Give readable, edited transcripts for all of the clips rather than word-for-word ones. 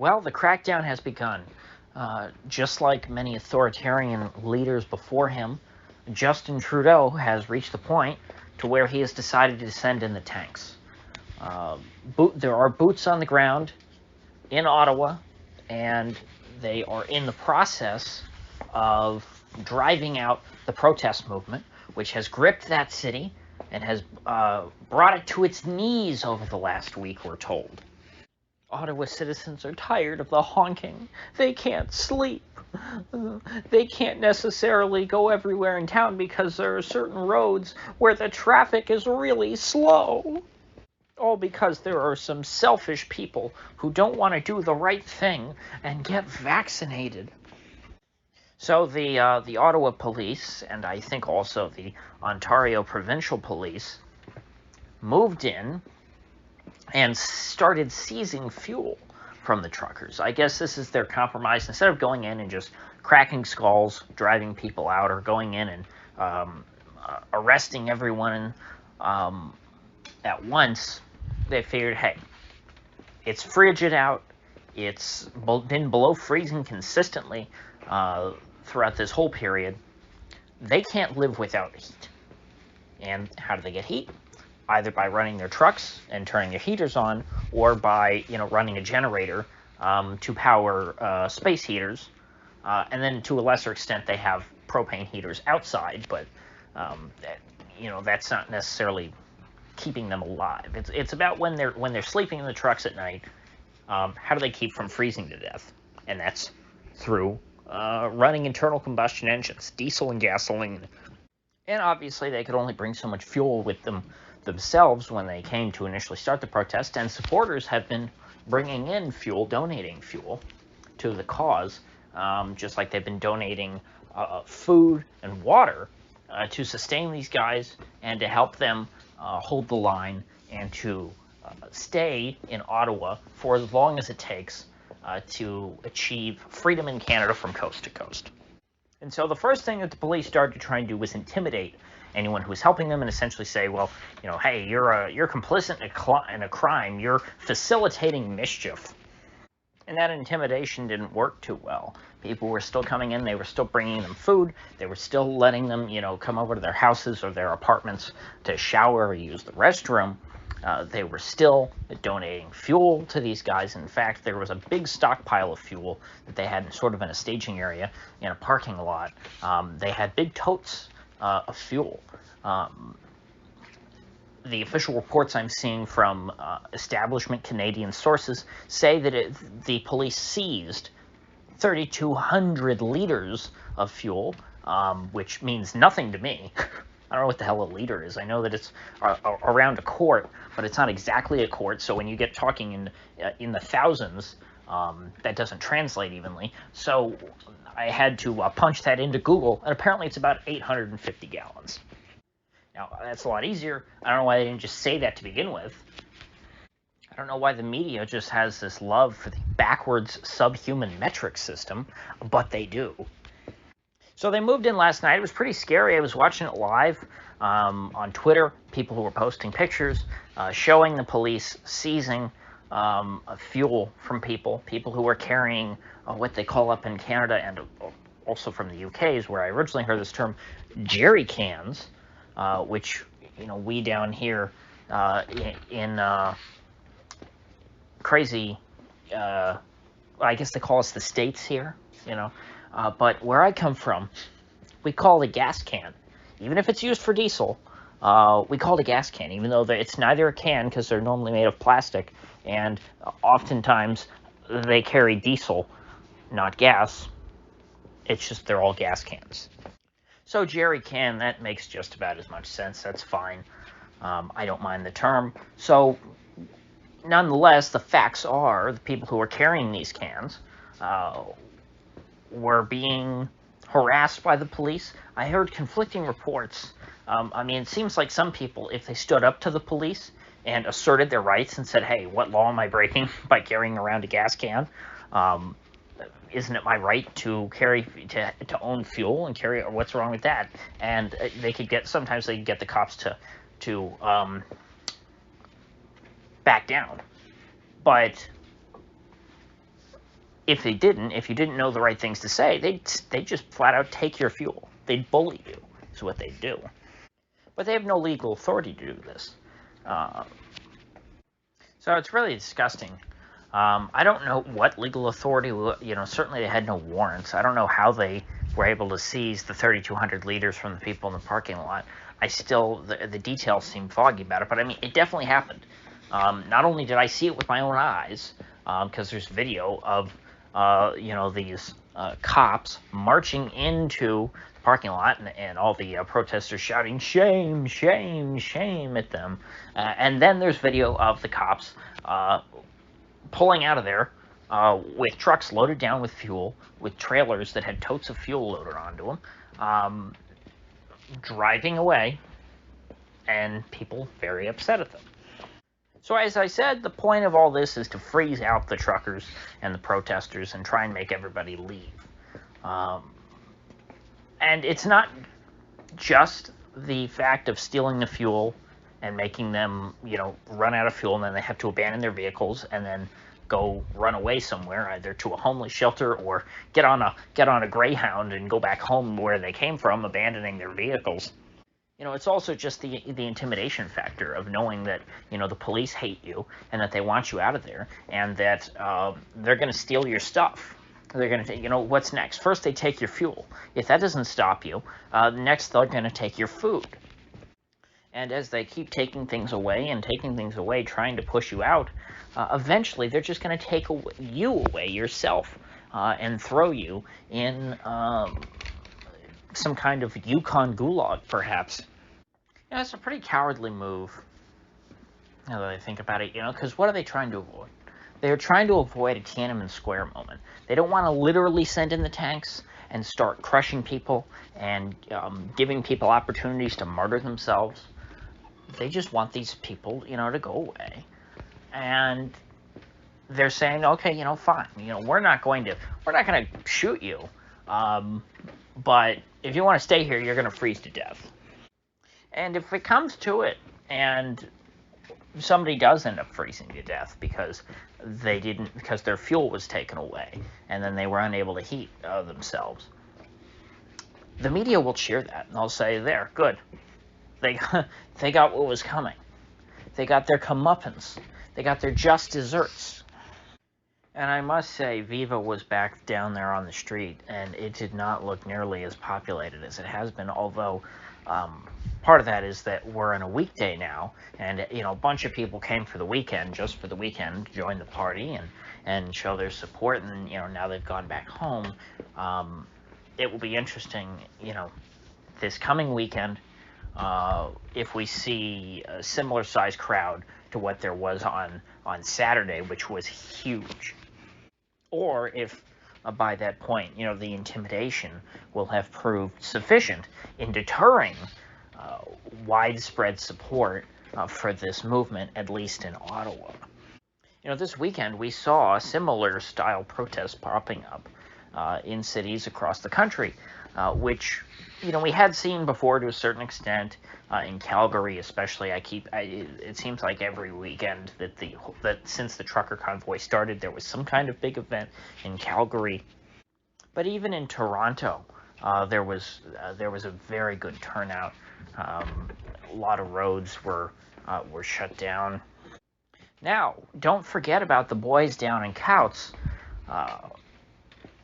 Well, the crackdown has begun. Just like many authoritarian leaders before him, Justin Trudeau has reached the point to where he has decided to send in the tanks. There are boots on the ground in Ottawa, and they are in the process of driving out the protest movement, which has gripped that city and has brought it to its knees over the last week, we're told. Ottawa citizens are tired of the honking. They can't sleep. They can't necessarily go everywhere in town because there are certain roads where the traffic is really slow. All because there are some selfish people who don't want to do the right thing and get vaccinated. So the Ottawa police, and I think also the Ontario Provincial Police, moved in and started seizing fuel from the truckers. I guess this is their compromise. Instead of going in and just cracking skulls, driving people out, or going in and arresting everyone at once, they figured, hey, it's frigid out. It's been below freezing consistently throughout this whole period. They can't live without heat. And how do they get heat? Either by running their trucks and turning their heaters on, or by running a generator to power space heaters, and then to a lesser extent they have propane heaters outside, but that's not necessarily keeping them alive. It's about when they're sleeping in the trucks at night. How do they keep from freezing to death? And that's through running internal combustion engines, diesel and gasoline. And obviously they could only bring so much fuel with them themselves when they came to initially start the protest, and supporters have been bringing in fuel, donating fuel to the cause, just like they've been donating food and water to sustain these guys and to help them hold the line and to stay in Ottawa for as long as it takes to achieve freedom in Canada from coast to coast. And so the first thing that the police started to try and do was intimidate anyone who was helping them and essentially say, well, hey, you're complicit in a crime. You're facilitating mischief. And that intimidation didn't work too well. People were still coming in. They were still bringing them food. They were still letting them, come over to their houses or their apartments to shower or use the restroom. They were still donating fuel to these guys. In fact, there was a big stockpile of fuel that they had sort of in a staging area in a parking lot. They had big totes of fuel. The official reports I'm seeing from establishment Canadian sources say that the police seized 3,200 liters of fuel, which means nothing to me. I don't know what the hell a liter is. I know that it's around a quart, but it's not exactly a quart. So when you get talking in the thousands, that doesn't translate evenly. So I had to punch that into Google, and apparently it's about 850 gallons. Now, that's a lot easier. I don't know why they didn't just say that to begin with. I don't know why the media just has this love for the backwards subhuman metric system, but they do. So they moved in last night. It was pretty scary. I was watching it live on Twitter. People who were posting pictures showing the police seizing fuel from people who were carrying what they call up in Canada and also from the UK is where I originally heard this term, jerry cans, which we down here in crazy, I guess they call us the States here, but where I come from, we call it a gas can. Even if it's used for diesel, we call it a gas can, even though it's neither a can because they're normally made of plastic, and oftentimes they carry diesel, not gas. It's just they're all gas cans. So jerry can, that makes just about as much sense. That's fine. I don't mind the term. So nonetheless, the facts are the people who are carrying these cans were being harassed by the police. I heard conflicting reports. It seems like some people, if they stood up to the police and asserted their rights and said, hey, what law am I breaking by carrying around a gas can? Isn't it my right to carry, to own fuel and carry, or what's wrong with that? And sometimes they could get the cops to back down. But if you didn't know the right things to say, they'd just flat out take your fuel. They'd bully you, is what they'd do. But they have no legal authority to do this. So it's really disgusting. I don't know what legal authority, certainly they had no warrants. I don't know how they were able to seize the 3,200 liters from the people in the parking lot. The details seem foggy about it, but I mean, it definitely happened. Not only did I see it with my own eyes, because there's video of, these cops marching into the parking lot and all the protesters shouting, shame, shame, shame at them. And then there's video of the cops pulling out of there with trucks loaded down with fuel, with trailers that had totes of fuel loaded onto them, driving away, and people very upset at them. So as I said, the point of all this is to freeze out the truckers and the protesters and try and make everybody leave. And it's not just the fact of stealing the fuel and making them, run out of fuel, and then they have to abandon their vehicles and then go run away somewhere, either to a homeless shelter or get on a Greyhound and go back home where they came from, abandoning their vehicles. It's also just the intimidation factor of knowing that, the police hate you and that they want you out of there, and that they're going to steal your stuff. They're going to, what's next? First, they take your fuel. If that doesn't stop you, next they're going to take your food. And as they keep taking things away, trying to push you out, eventually they're just going to take you away yourself and throw you in some kind of Yukon gulag, perhaps. It's a pretty cowardly move, now that I think about it, because what are they trying to avoid? They're trying to avoid a Tiananmen Square moment. They don't want to literally send in the tanks and start crushing people and giving people opportunities to murder themselves. They just want these people, to go away. And they're saying, okay, fine. We're not going to shoot you. But if you want to stay here, you're going to freeze to death. And if it comes to it, and somebody does end up freezing to death because their fuel was taken away, and then they were unable to heat themselves, the media will cheer that, and they'll say, there, good. They got what was coming. They got their comeuppance. They got their just desserts. And I must say, Viva was back down there on the street, and it did not look nearly as populated as it has been, although part of that is that we're in a weekday now, and a bunch of people came for the weekend, just for the weekend, to join the party and show their support, and now they've gone back home. It will be interesting, this coming weekend, if we see a similar size crowd to what there was on Saturday, which was huge. Or if by that point, the intimidation will have proved sufficient in deterring widespread support for this movement, at least in Ottawa. This weekend we saw similar style protests popping up in cities across the country, which we had seen before to a certain extent in Calgary, especially. It seems like every weekend that since the trucker convoy started, there was some kind of big event in Calgary. But even in Toronto, there was a very good turnout. A lot of roads were shut down. Now, don't forget about the boys down in Couts.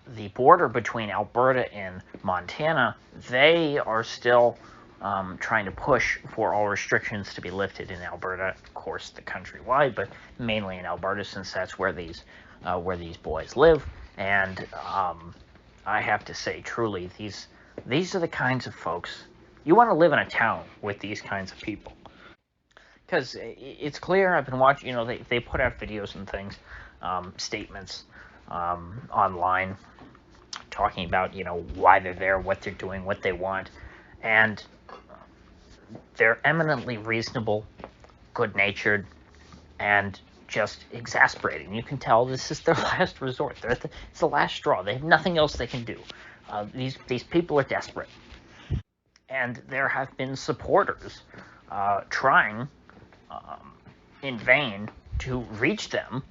The border between Alberta and Montana, they are still trying to push for all restrictions to be lifted in Alberta. Of course, the countrywide, but mainly in Alberta, since that's where these boys live. And I have to say, truly, these are the kinds of folks you want to live in a town with. These kinds of people, because it's clear. I've been watching. They put out videos and things, statements online, talking about why they're there, what they're doing, what they want, and they're eminently reasonable, good-natured, and just exasperating. You can tell this is their last resort. It's the last straw. They have nothing else they can do. These people are desperate, and there have been supporters trying in vain to reach them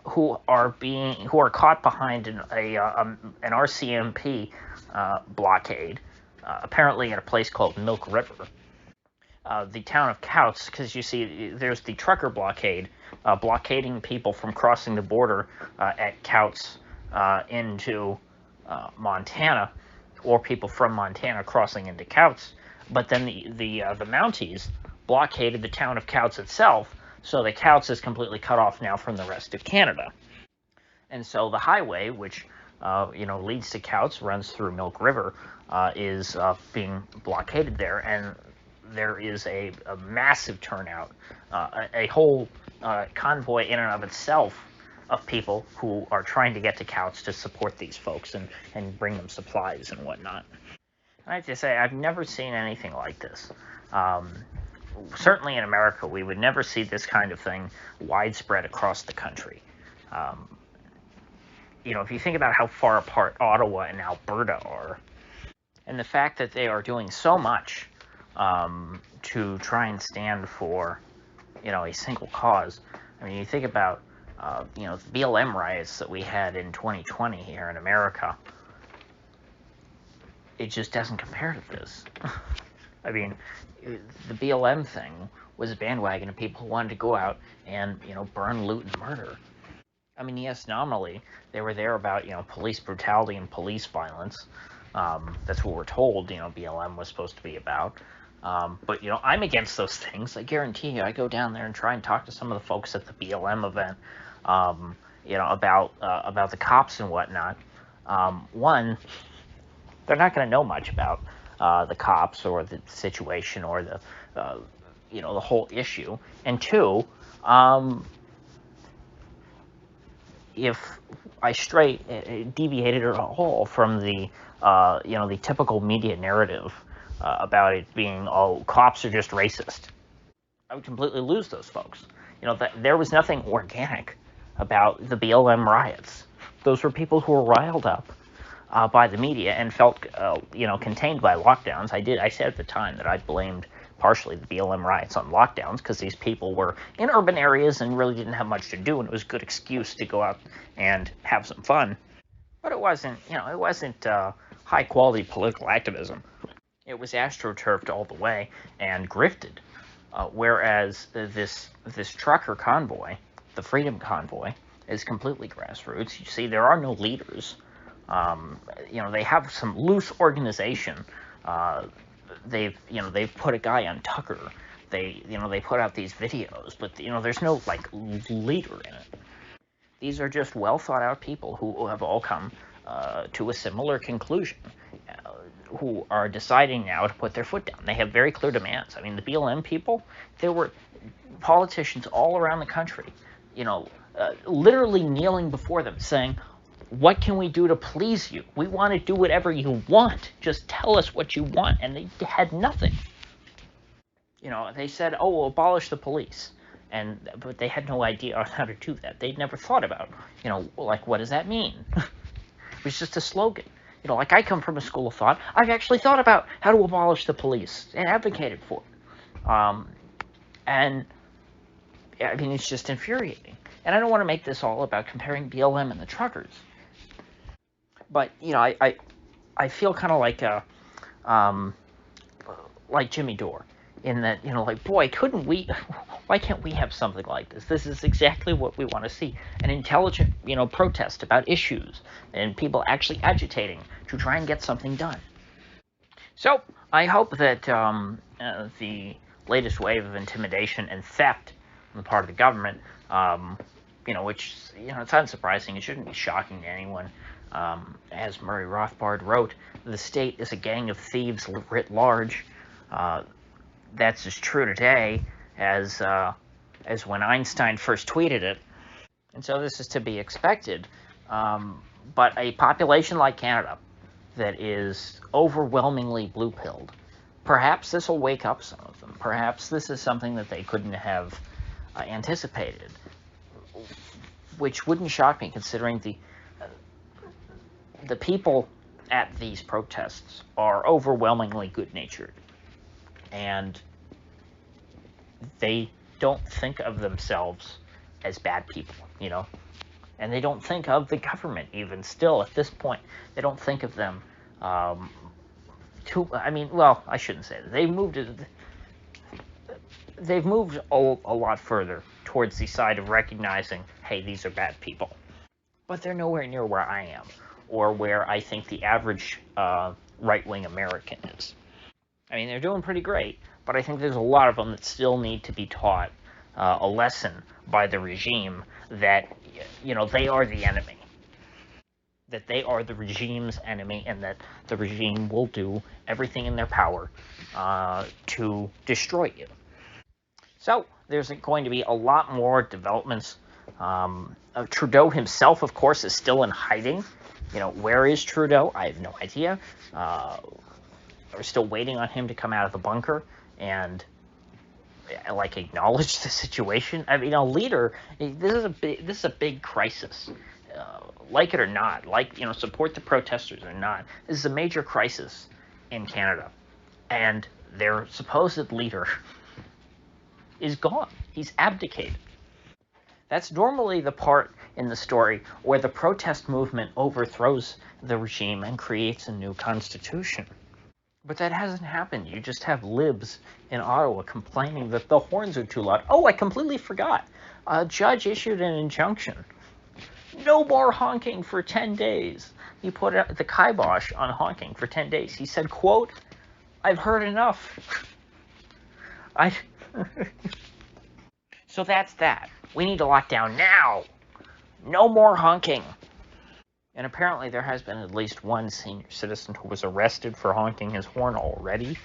who are caught behind an RCMP blockade, apparently at a place called Milk River. The town of Couts, because you see, there's the trucker blockade, blockading people from crossing the border at Couts into Montana, or people from Montana crossing into Couts. But then the Mounties blockaded the town of Couts itself, so the Couts is completely cut off now from the rest of Canada. And so the highway, which leads to Couts, runs through Milk River, is being blockaded there, and there is a massive turnout, a whole convoy in and of itself of people who are trying to get to Couts to support these folks and bring them supplies and whatnot. I have to say, I've never seen anything like this. Certainly in America, we would never see this kind of thing widespread across the country. If you think about how far apart Ottawa and Alberta are, and the fact that they are doing so much to try and stand for, a single cause. I mean, you think about, the BLM riots that we had in 2020 here in America. It just doesn't compare to this. I mean, the BLM thing was a bandwagon of people who wanted to go out and, burn, loot, and murder. I mean, yes, nominally, they were there about, police brutality and police violence. That's what we're told, BLM was supposed to be about. But, I'm against those things. I guarantee you, I go down there and try and talk to some of the folks at the BLM event, about the cops and whatnot. One, they're not going to know much about the cops or the situation or the whole issue. And two, if I deviated at all from the the typical media narrative about it being, oh, cops are just racist, I would completely lose those folks. There was nothing organic about the BLM riots. Those were people who were riled up by the media and felt, contained by lockdowns. I said at the time that I blamed partially the BLM riots on lockdowns because these people were in urban areas and really didn't have much to do, and it was a good excuse to go out and have some fun. But it wasn't, high quality political activism. It was astroturfed all the way and grifted. Whereas this trucker convoy, the Freedom Convoy, is completely grassroots. You see, there are no leaders. They have some loose organization. They've put a guy on Tucker. They put out these videos, but there's no leader in it. These are just well thought out people who have all come to a similar conclusion, who are deciding now to put their foot down. They have very clear demands. I mean, the BLM people, there were politicians all around the country, literally kneeling before them saying, what can we do to please you? We want to do whatever you want. Just tell us what you want. And they had nothing. They said, oh, we'll abolish the police. But they had no idea on how to do that. They'd never thought about, what does that mean? It was just a slogan. I come from a school of thought. I've actually thought about how to abolish the police and advocated for it. And, I mean, it's just infuriating. And I don't want to make this all about comparing BLM and the truckers. But, I feel kind of like Jimmy Dore, in that, boy, why can't we have something like this? This is exactly what we want to see. An intelligent, protest about issues and people actually agitating to try and get something done. So I hope that the latest wave of intimidation and theft on the part of the government, which, it's unsurprising. It shouldn't be shocking to anyone. As Murray Rothbard wrote, the state is a gang of thieves writ large. That's as true today as when Einstein first tweeted it. And so this is to be expected. But a population like Canada that is overwhelmingly blue-pilled, perhaps this will wake up some of them. Perhaps this is something that they couldn't have anticipated, which wouldn't shock me considering the people at these protests are overwhelmingly good-natured. And they don't think of themselves as bad people, And they don't think of the government, even still at this point. They don't think of them I shouldn't say that. They've moved a lot further towards the side of recognizing, hey, these are bad people. But they're nowhere near where I am, or where I think the average right-wing American is. I mean, they're doing pretty great, but I think there's a lot of them that still need to be taught a lesson by the regime that, they are the enemy. That they are the regime's enemy, and that the regime will do everything in their power to destroy you. So there's going to be a lot more developments. Trudeau himself, of course, is still in hiding. Where is Trudeau? I have no idea. We're still waiting on him to come out of the bunker and acknowledge the situation. I mean, a leader. This is a big crisis. Like it or not, support the protesters or not, this is a major crisis in Canada. And their supposed leader is gone. He's abdicated. That's normally the part in the story where the protest movement overthrows the regime and creates a new constitution. But that hasn't happened. You just have libs in Ottawa complaining that the horns are too loud. Oh, I completely forgot. A judge issued an injunction. No more honking for 10 days. He put out the kibosh on honking for 10 days. He said, quote, I've heard enough. So that's that. We need to lock down now. No more honking. And apparently there has been at least one senior citizen who was arrested for honking his horn already.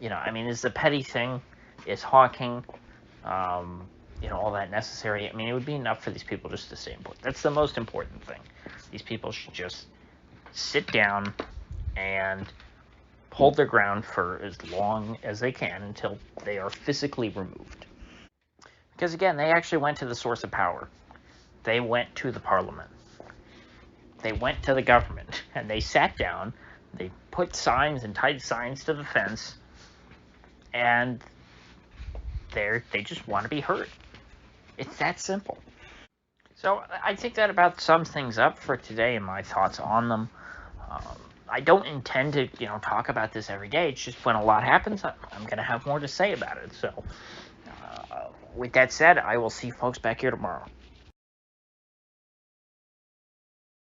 It's a petty thing. It's honking. All that necessary. I mean, it would be enough for these people just to stay in place. That's the most important thing. These people should just sit down and hold their ground for as long as they can until they are physically removed. Because again, they actually went to the source of power. They went to the parliament. They went to the government, and they sat down, they put signs and tied signs to the fence, and they just want to be heard. It's that simple. So I think that about sums things up for today and my thoughts on them. I don't intend to, talk about this every day. It's just when a lot happens, I'm going to have more to say about it. So with that said, I will see folks back here tomorrow.